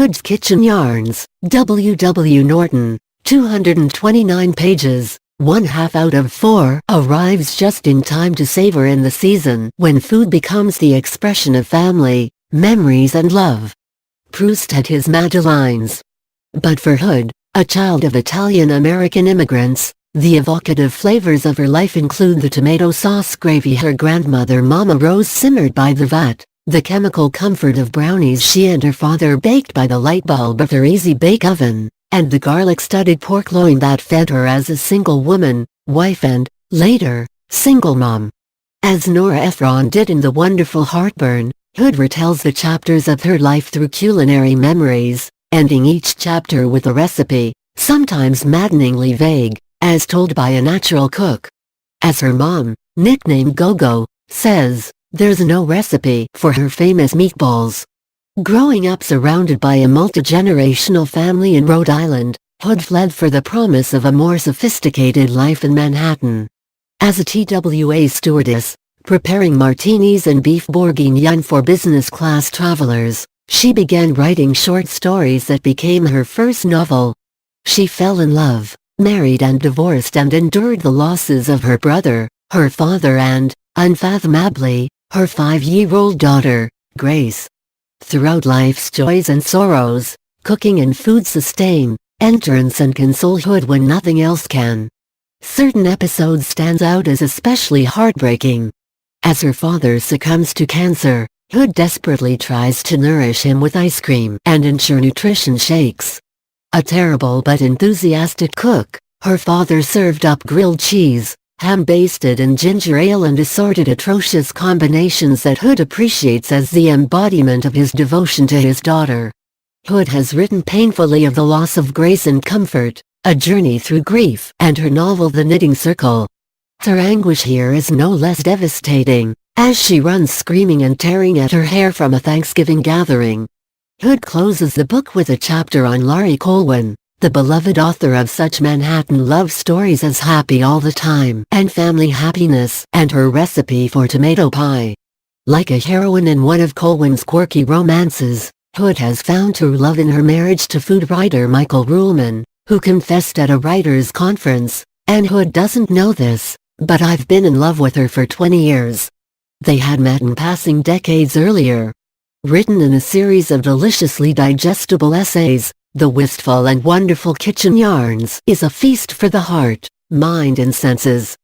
Hood's Kitchen Yarns, W. W. Norton, 229 pages, 1/2 out of 4, arrives just in time to savor in the season when food becomes the expression of family, memories and love. Proust had his Madeleines. But for Hood, a child of Italian-American immigrants, the evocative flavors of her life include the tomato sauce gravy her grandmother Mama Rose simmered by the vat, the chemical comfort of brownies she and her father baked by the light bulb of their easy-bake oven, and the garlic-studded pork loin that fed her as a single woman, wife and, later, single mom. As Nora Ephron did in The Wonderful Heartburn, Hood retells the chapters of her life through culinary memories, ending each chapter with a recipe, sometimes maddeningly vague, as told by a natural cook. As her mom, nicknamed Go-Go, says, there's no recipe for her famous meatballs. Growing up surrounded by a multi-generational family in Rhode Island, Hood fled for the promise of a more sophisticated life in Manhattan. As a TWA stewardess, preparing martinis and beef bourguignon for business-class travelers, she began writing short stories that became her first novel. She fell in love, married and divorced and endured the losses of her brother, her father and, unfathomably, her 5-year-old daughter, Grace. Throughout life's joys and sorrows, cooking and food sustain, endurance and console Hood when nothing else can. Certain episodes stand out as especially heartbreaking. As her father succumbs to cancer, Hood desperately tries to nourish him with ice cream and ensure nutrition shakes. A terrible but enthusiastic cook, her father served up grilled cheese, ham basted in ginger ale and assorted atrocious combinations that Hood appreciates as the embodiment of his devotion to his daughter. Hood has written painfully of the loss of Grace and Comfort, a journey through grief, and her novel The Knitting Circle. Her anguish here is no less devastating, as she runs screaming and tearing at her hair from a Thanksgiving gathering. Hood closes the book with a chapter on Laurie Colwin, the beloved author of such Manhattan love stories as Happy All the Time and Family Happiness, and her recipe for tomato pie. Like a heroine in one of Colwin's quirky romances, Hood has found true love in her marriage to food writer Michael Ruhlman, who confessed at a writers' conference, and Hood doesn't know this, but I've been in love with her for 20 years. They had met in passing decades earlier. Written in a series of deliciously digestible essays, The Wistful and Wonderful Kitchen Yarns is a feast for the heart, mind and senses.